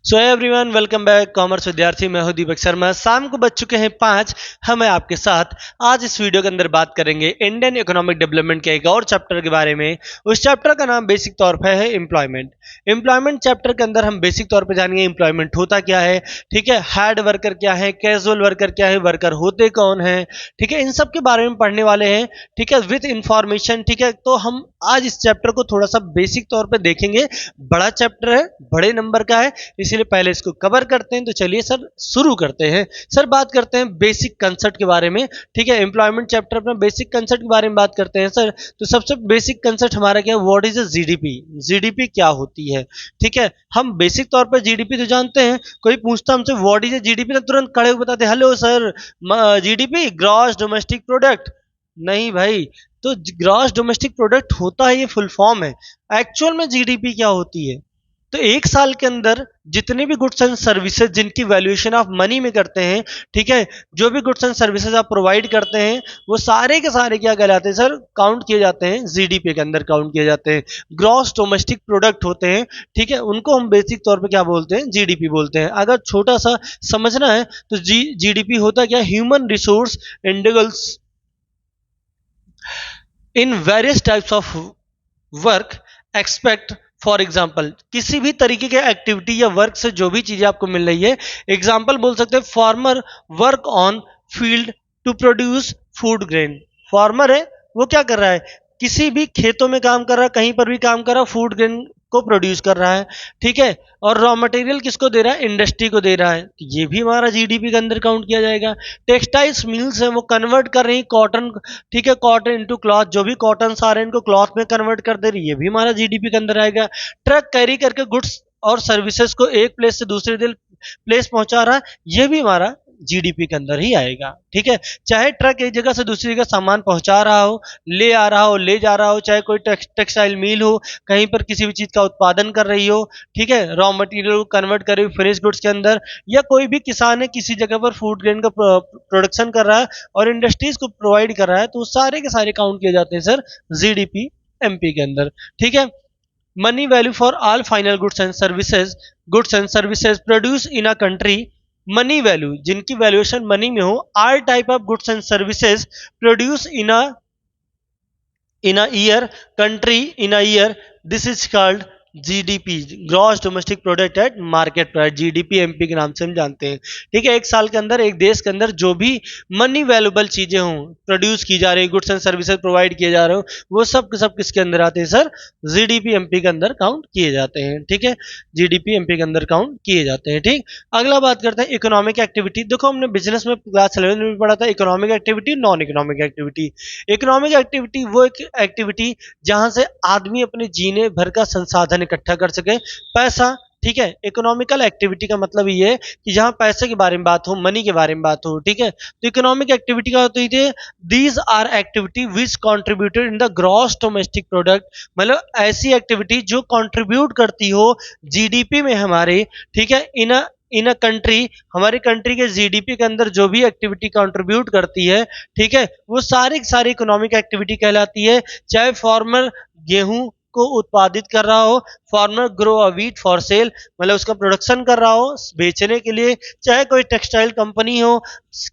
So everyone welcome back commerce विद्यार्थी। मैं हूं दीपक शर्मा। शाम को बज चुके हैं 5। हम आपके साथ आज इस वीडियो के अंदर बात करेंगे इंडियन इकोनॉमिक डेवलपमेंट के एक और चैप्टर के बारे में। उस चैप्टर का नाम बेसिक तौर पर है एम्प्लॉयमेंट। एम्प्लॉयमेंट चैप्टर के अंदर हम बेसिक तौर पर जानेंगे एम्प्लॉयमेंट होता क्या है, ठीक है, हार्ड वर्कर क्या है, कैजुअल वर्कर क्या है, वर्कर होते कौन है, ठीक है, इन सब के बारे में पढ़ने वाले हैं, ठीक है, विद इंफॉर्मेशन। ठीक है, तो हम आज इस चैप्टर को थोड़ा सा बेसिक तौर पर देखेंगे। बड़ा चैप्टर है, बड़े नंबर का है, इसलिए पहले इसको कवर करते हैं। तो चलिए सर शुरू करते हैं। सर बात करते हैं बेसिक कंसेप्ट के बारे में, ठीक है, एम्प्लॉयमेंट चैप्टर अपना बेसिक कंसेप्ट के बारे में बात करते हैं सर। तो सबसे बेसिक कंसेप्ट हमारा क्या है, what is a GDP. GDP क्या होती है, ठीक है। हम बेसिक तौर पर जीडीपी तो जानते हैं, कोई पूछता हमसे व्हाट इज अ जीडीपी ना तुरंत खड़े होकर बताते hello sir GDP gross domestic product. नहीं भाई, तो ग्रॉस डोमेस्टिक प्रोडक्ट होता है, ये फुल फॉर्म है। एक्चुअल में जीडीपी क्या होती है, तो एक साल के अंदर जितने भी गुड्स एंड सर्विसेज जिनकी वैल्यूएशन आप मनी में करते हैं, ठीक है, जो भी गुड्स एंड सर्विसेज आप प्रोवाइड करते हैं वो सारे के सारे क्या कहलाते हैं सर, काउंट किए जाते हैं, जीडीपी के अंदर काउंट किए जाते हैं। ग्रॉस डोमेस्टिक प्रोडक्ट होते हैं, ठीक है, उनको हम बेसिक तौर पे क्या बोलते हैं, जीडीपी बोलते हैं। अगर छोटा सा समझना है तो जीडीपी होता क्या, human resource individuals in various types of work expect. For example, किसी भी तरीके के एक्टिविटी या वर्क से जो भी चीजें आपको मिल रही है, एग्जाम्पल बोल सकते हैं farmer work on field to produce food grain. Farmer है, वो क्या कर रहा है, किसी भी खेतों में काम कर रहा है, कहीं पर भी काम कर रहा है, फूड ग्रेन को प्रोड्यूस कर रहा है, ठीक है। और रॉ मटेरियल किसको दे रहा है, इंडस्ट्री को दे रहा है, तो ये भी हमारा जीडीपी के अंदर काउंट किया जाएगा। टेक्सटाइल्स मिल्स है, वो कन्वर्ट कर रही कॉटन, ठीक है, कॉटन इनटू क्लॉथ, जो भी कॉटन आ रहे हैं इनको क्लॉथ में कन्वर्ट कर दे रही है, ये भी हमारा जीडीपी के अंदर आएगा। ट्रक कैरी करके गुड्स और सर्विसेज को एक प्लेस से दूसरे प्लेस पहुंचा रहा है, ये भी हमारा जीडीपी के अंदर ही आएगा, ठीक है। चाहे ट्रक एक जगह से दूसरी जगह सामान पहुंचा रहा हो, ले आ रहा हो, ले जा रहा हो, चाहे कोई टेक्सटाइल मिल हो, कहीं पर किसी भी चीज का उत्पादन कर रही हो, ठीक है, रॉ मटेरियल को कन्वर्ट करे फिनिश गुड्स के अंदर, या कोई भी किसान है किसी जगह पर फूड ग्रेन का प्रोडक्शन कर रहा है और इंडस्ट्रीज को प्रोवाइड कर रहा है, तो सारे के सारे काउंट किए जाते हैं सर जीडीपी एमपी के अंदर, ठीक है। Money value for all final goods and services produce in a country. Money value, जिनकी वैल्यूएशन मनी में हो, are type of goods and services produce in a year country in a year, this is called GDP, gross domestic product at market price. GDP MP के नाम से हम जानते हैं, ठीक है। एक साल के अंदर एक देश के अंदर जो भी मनी वैल्यूबल चीजें हों, प्रोड्यूस की जा रही, गुड्स एंड सर्विसेज प्रोवाइड किए जा रहे हो, वो सब किसके अंदर आते हैं सर, जीडीपी एमपी के अंदर काउंट किए जाते हैं, ठीक है। जीडीपी एमपी के अंदर काउंट किए जाते हैं, ठीक। अगला बात करते हैं इकोनॉमिक एक्टिविटी। देखो हमने बिजनेस में क्लास 11 में भी पढ़ा था economic activity, non economic activity. Economic activity वो एक एक्टिविटी जहां से आदमी अपने जीने भर का संसाधन इकट्ठा कर सके, पैसा, ठीक है। इकोनॉमिकल एक्टिविटी का मतलब ये है कि जहां पैसे के बारे में बात हो, मनी के बारे में बात हो, ठीक है। तो इकोनॉमिक एक्टिविटी का होती है, these are activity which contributed in the gross domestic product, मतलब ऐसी एक्टिविटी जो कंट्रीब्यूट करती हो जीडीपी में हमारे, ठीक है, इन अ कंट्री, हमारी कंट्री के जीडीपी के अंदर जो भी एक्टिविटी कंट्रीब्यूट करती है, ठीक है, वो सारी सारी इकोनॉमिक एक्टिविटी कहलाती है। चाहे फार्मर गेहूं को उत्पादित कर रहा हो, farmer grow a wheat for sale, मतलब उसका प्रोडक्शन कर रहा हो बेचने के लिए, चाहे कोई टेक्सटाइल कंपनी हो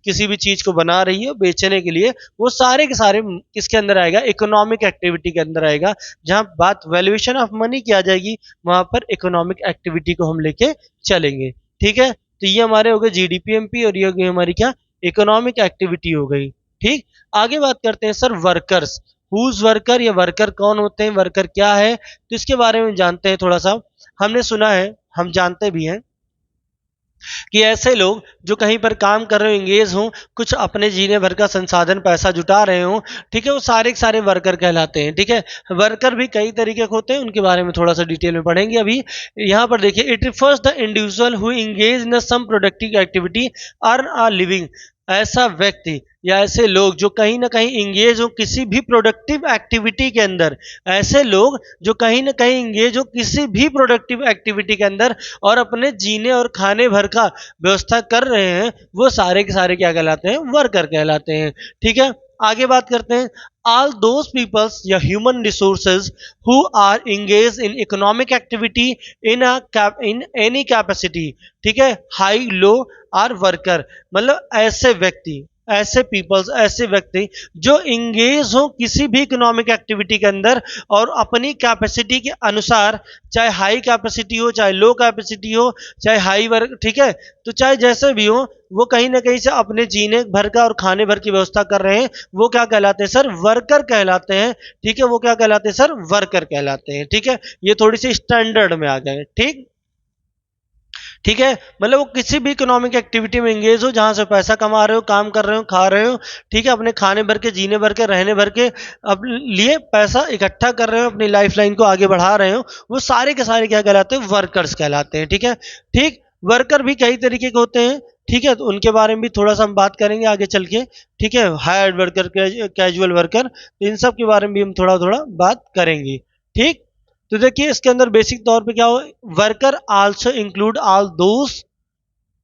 किसी भी चीज को बना रही हो बेचने के लिए, वो सारे के सारे किसके अंदर आएगा, इकोनॉमिक एक्टिविटी के अंदर आएगा। जहां बात वैल्यूएशन ऑफ मनी की आ जाएगी, वहां पर इकोनॉमिक एक्टिविटी को हम लेके चलेंगे, ठीक है। तो ये हमारे हो गए जीडीपी एमपी और ये हो गई हमारी क्या, इकोनॉमिक एक्टिविटी हो गई, ठीक। आगे बात करते हैं सर वर्कर्स। हुज वर्कर, या वर्कर कौन होते हैं, वर्कर क्या है, तो इसके बारे में जानते हैं थोड़ा सा। हमने सुना है, हम जानते भी हैं कि ऐसे लोग जो कहीं पर काम कर रहे हो, एंगेज हों, कुछ अपने जीने भर का संसाधन पैसा जुटा रहे हो, ठीक है, वो सारे के सारे वर्कर कहलाते हैं, ठीक है। वर्कर भी कई तरीके के होते हैं, उनके बारे में थोड़ा सा डिटेल में पढ़ेंगे अभी। यहाँ पर देखिए, it refers the individual who engage in some productive activity earn a living. ऐसा व्यक्ति या ऐसे लोग जो कहीं ना कहीं इंगेज हो किसी भी प्रोडक्टिव एक्टिविटी के अंदर, ऐसे लोग जो कहीं ना कहीं इंगेज हो किसी भी प्रोडक्टिव एक्टिविटी के अंदर और अपने जीने और खाने भर का व्यवस्था कर रहे हैं, वो सारे के सारे क्या कहलाते हैं, वर्कर कहलाते हैं, ठीक है। आगे बात करते हैं, all those peoples या human resources who are engaged in economic activity in any capacity, ठीक है, high low or worker, मतलब ऐसे व्यक्ति, ऐसे पीपल्स, ऐसे व्यक्ति जो इंगेज हो किसी भी इकोनॉमिक एक्टिविटी के अंदर और अपनी कैपेसिटी के अनुसार, चाहे हाई कैपेसिटी हो चाहे लो कैपेसिटी हो चाहे हाई वर्क, ठीक है, तो चाहे जैसे भी हो वो कहीं ना कहीं से अपने जीने भर का और खाने भर की व्यवस्था कर रहे हैं, वो क्या कहलाते हैं सर, वर्कर कहलाते हैं, ठीक है, वो क्या कहलाते हैं सर, वर्कर कहलाते हैं, ठीक है, ये थोड़ी सी स्टैंडर्ड में आ गए, ठीक, ठीक है, मतलब वो किसी भी इकोनॉमिक एक्टिविटी में एंगेज हो जहां से पैसा कमा रहे हो, काम कर रहे हो, खा रहे हो, ठीक है, अपने खाने भर के, जीने भर के, रहने भर के, अपने लिए पैसा इकट्ठा कर रहे हो, अपनी लाइफ लाइन को आगे बढ़ा रहे हो, वो सारे के सारे क्या कहलाते हैं, वर्कर्स कहलाते हैं, ठीक है, ठीक, वर्कर भी कई तरीके के होते हैं, ठीक है, तो उनके बारे में भी थोड़ा सा हम बात करेंगे आगे चल के, ठीक है, हायर्ड वर्कर, कैजुअल वर्कर, तो इन सब के बारे में भी हम थोड़ा थोड़ा बात करेंगे, ठीक। तो देखिए इसके अंदर बेसिक तौर पे क्या हो, worker also include all those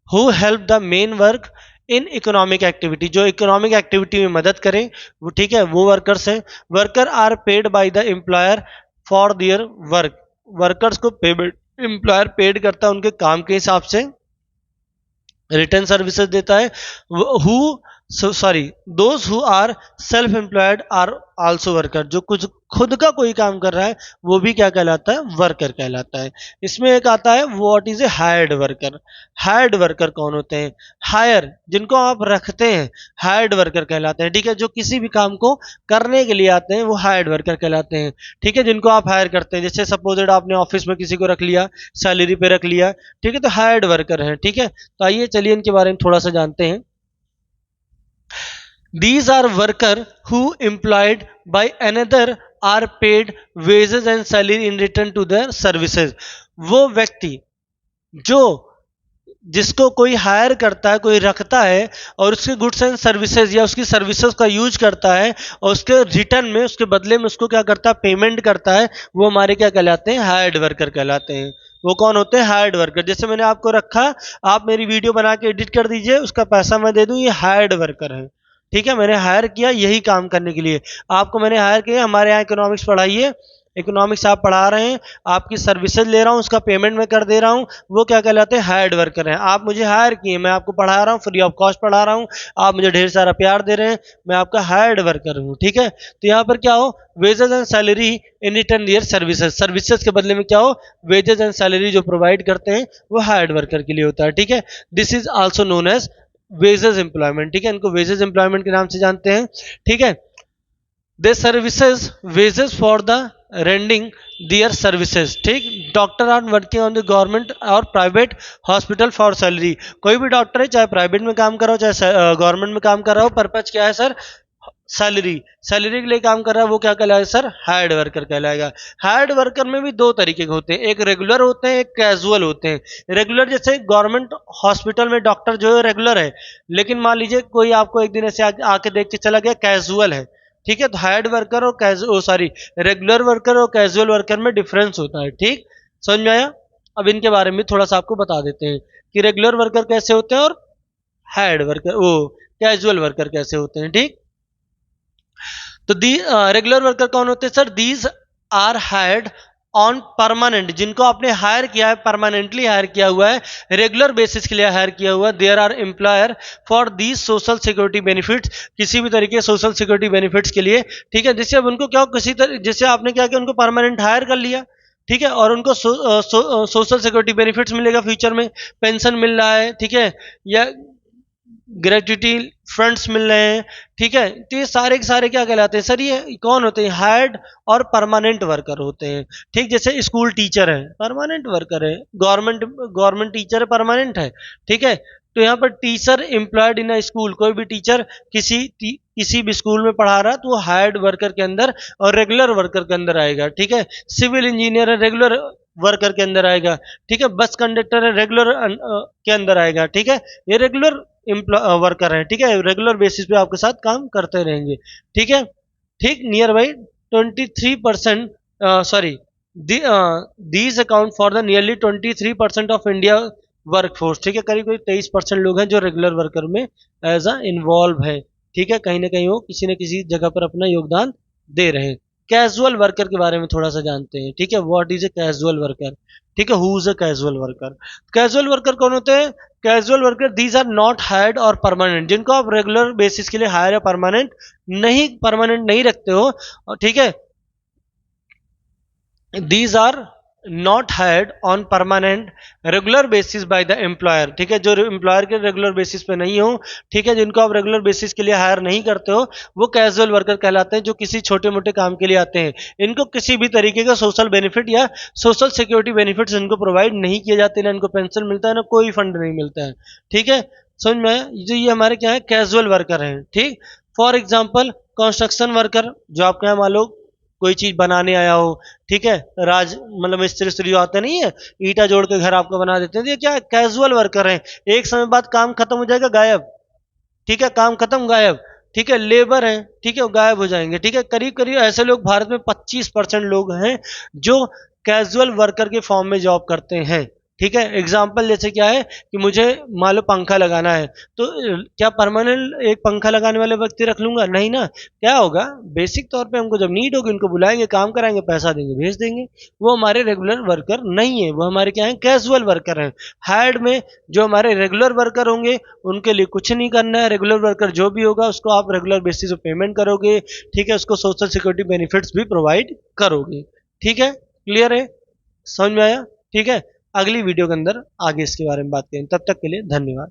who help the main work in economic activity, जो इकोनॉमिक एक्टिविटी में मदद करें वो, ठीक है, वो वर्कर्स हैं। Worker are paid by the employer for their work, workers को पेमेंट एम्प्लॉयर पेड करता है उनके काम के हिसाब से, रिटर्न सर्विसेज देता है। Who sorry those who are self employed are also worker, जो कुछ खुद का कोई काम कर रहा है वो भी क्या कहलाता है, वर्कर कहलाता है। इसमें एक आता है what is A hired worker, hired worker कौन होते हैं, हायर जिनको आप रखते हैं हायर्ड वर्कर कहलाते हैं, ठीक है, जो किसी भी काम को करने के लिए आते हैं वो हायर्ड वर्कर कहलाते हैं, ठीक है, जिनको आप हायर करते हैं, जैसे सपोजेड आपने ऑफिस में किसी को रख लिया, सैलरी पे रख लिया, ठीक है, तो हायर्ड वर्कर हैं, ठीक है। तो आइए चलिए इनके बारे में थोड़ा सा जानते हैं। These are worker who employed by another are paid wages and salary in return to their services। वो व्यक्ति जो जिसको कोई हायर करता है, कोई रखता है और उसके गुड्स एंड सर्विसेज या उसकी सर्विसेज का यूज करता है और उसके रिटर्न में, उसके बदले में उसको क्या करता है, पेमेंट करता है, वो हमारे क्या कहलाते हैं, हायर्ड वर्कर कहलाते हैं। वो कौन होते हैं, हायर्ड वर्कर। जैसे मैंने आपको रखा, आप मेरी वीडियो बना के एडिट कर दीजिए, उसका पैसा मैं दे दूं, ये हायर्ड वर्कर है, ठीक है, मैंने हायर किया यही काम करने के लिए, आपको मैंने हायर किया, हमारे यहाँ इकोनॉमिक्स पढ़ाइए, इकोनॉमिक्स आप पढ़ा रहे हैं, आपकी सर्विसेज ले रहा हूँ, उसका पेमेंट मैं कर दे रहा हूँ, वो क्या कहलाते हैं, हायर्ड वर्कर हैं। आप मुझे हायर किए, मैं आपको पढ़ा रहा हूँ, फ्री ऑफ कॉस्ट पढ़ा रहा हूँ, आप मुझे ढेर सारा प्यार दे रहे हैं, मैं आपका हायर्ड वर्कर हूँ, ठीक है। तो यहाँ पर क्या हो, wages and salary in return their services, services के बदले में क्या हो, वेजेस एंड सैलरी जो प्रोवाइड करते हैं वो हायर्ड वर्कर के लिए होता है, ठीक है। This is also known as wages employment, ठीक है, इनको वेजेस एम्प्लॉयमेंट के नाम से जानते हैं, ठीक है। They services wages for the rendering their services, ठीक। Doctor are working on the government or private hospital for salary, कोई भी डॉक्टर है चाहे प्राइवेट में काम कर रहा हो चाहे गवर्नमेंट में काम कर रहा हो, पर्पज क्या है सर, सैलरी, सैलरी के लिए काम कर रहा है, वो क्या कहलाएगा सर, हायर्ड वर्कर कहलाएगा। हायर्ड वर्कर में भी दो तरीके के होते हैं, एक रेगुलर होते हैं, एक कैजुअल होते हैं। रेगुलर जैसे गवर्नमेंट हॉस्पिटल में डॉक्टर जो है रेगुलर है, लेकिन मान लीजिए कोई आपको एक दिन ऐसे आके देख के चला गया, कैजुअल है, ठीक है। तो हायर्ड वर्कर और रेगुलर वर्कर और कैजुअल वर्कर में डिफरेंस होता है, ठीक, समझ में आया। अब इनके बारे में थोड़ा सा आपको बता देते हैं कि रेगुलर वर्कर कैसे होते हैं और हायर्ड वर्कर वो कैजुअल वर्कर कैसे होते हैं, ठीक। तो दी रेगुलर वर्कर कौन होते हैं sir, these are hired on permanent, जिनको आपने हायर किया है, परमानेंटली हायर किया हुआ है, रेगुलर बेसिस के लिए हायर किया हुआ है। There are employer for these social security benefits, किसी भी तरीके सोशल सिक्योरिटी बेनिफिट्स के लिए, ठीक है। जिससे अब उनको क्या, किसी तरह जैसे आपने क्या किया, उनको परमानेंट हायर कर लिया, ठीक है, और उनको सोशल सिक्योरिटी बेनिफिट्स मिलेगा, फ्यूचर में पेंशन मिल रहा है, ठीक है, या ग्रेजुटी फंड्स मिल रहे हैं, ठीक है। तो ये सारे के सारे क्या कहलाते हैं सर, ये कौन होते हैं, हायर्ड और परमानेंट वर्कर होते हैं, ठीक। जैसे स्कूल टीचर है, परमानेंट वर्कर है, गवर्नमेंट टीचर है, परमानेंट है, ठीक है। तो यहाँ पर teacher employed in a school, कोई भी टीचर किसी भी स्कूल में पढ़ा रहा है तो वो हायर्ड वर्कर के अंदर और रेगुलर वर्कर के अंदर आएगा, ठीक है। सिविल इंजीनियर है, रेगुलर वर्कर के अंदर आएगा, ठीक है। बस कंडक्टर है, रेगुलर के अंदर आएगा, ठीक है। ये रेगुलर वर्कर है, ठीक है, रेगुलर बेसिस पे आपके साथ काम करते रहेंगे, ठीक है, ठीक। Near by 23%, sorry, these account for the nearly 23% of India workforce, ठीक है, करीब करीब 23% लोग हैं जो रेगुलर वर्कर में एज अ इन्वॉल्व है, ठीक है, कहीं ना कहीं वो किसी न किसी जगह पर अपना योगदान दे रहे हैं। कैजुअल वर्कर के बारे में थोड़ा सा जानते हैं। ठीक है, what is a casual worker. ठीक है, who is a casual worker. Casual worker कौन होते हैं? Casual worker these are not hired और परमानेंट, जिनको आप रेगुलर बेसिस के लिए हायर या परमानेंट नहीं रखते हो। ठीक है, these are not hired on permanent regular basis bye the employer. ठीक है, जो एम्प्लॉयर के रेगुलर बेसिस पे नहीं हो, ठीक है, जिनको आप रेगुलर बेसिस के लिए हायर नहीं करते हो, वो कैजुअल वर्कर कहलाते हैं, जो किसी छोटे मोटे काम के लिए आते हैं। इनको किसी भी तरीके का सोशल बेनिफिट या सोशल सिक्योरिटी बेनिफिट्स इनको प्रोवाइड नहीं किए जाते, ना इनको पेंशन मिलता है, ना कोई फंड नहीं मिलता है। ठीक है, समझ में? जो ये हमारे क्या है, कैजुअल वर्कर हैं। ठीक, फॉर एग्जाम्पल कंस्ट्रक्शन वर्कर, जो आपके यहाँ मान लो कोई चीज बनाने आया हो, ठीक है, मतलब मिस्त्री स्त्री जो आते नहीं है, ईटा जोड़ के घर आपका बना देते हैं, तो ये क्या कैजुअल वर्कर हैं। एक समय बाद काम खत्म हो जाएगा, गायब। ठीक है, काम खत्म, गायब। ठीक है, लेबर है, ठीक है, वो गायब हो जाएंगे। ठीक है, करीब करीब ऐसे लोग भारत में 25% लोग हैं जो कैजुअल वर्कर के फॉर्म में जॉब करते हैं। ठीक है, एग्जाम्पल जैसे क्या है कि मुझे मान लो पंखा लगाना है, तो क्या परमानेंट एक पंखा लगाने वाले व्यक्ति रख लूंगा? नहीं ना। क्या होगा, बेसिक तौर पे हमको जब नीड होगी उनको बुलाएंगे, काम कराएंगे, पैसा देंगे, भेज देंगे। वो हमारे रेगुलर वर्कर नहीं है, वो हमारे क्या है, कैजुअल वर्कर हैं। हायर्ड में जो हमारे रेगुलर वर्कर होंगे उनके लिए कुछ नहीं करना है। रेगुलर वर्कर जो भी होगा उसको आप रेगुलर बेसिस पे पेमेंट करोगे। ठीक है, उसको सोशल सिक्योरिटी बेनिफिट्स भी प्रोवाइड करोगे। ठीक है, क्लियर है, समझ में आया? ठीक है, अगली वीडियो के अंदर आगे इसके बारे में बात करें। तब तक के लिए धन्यवाद।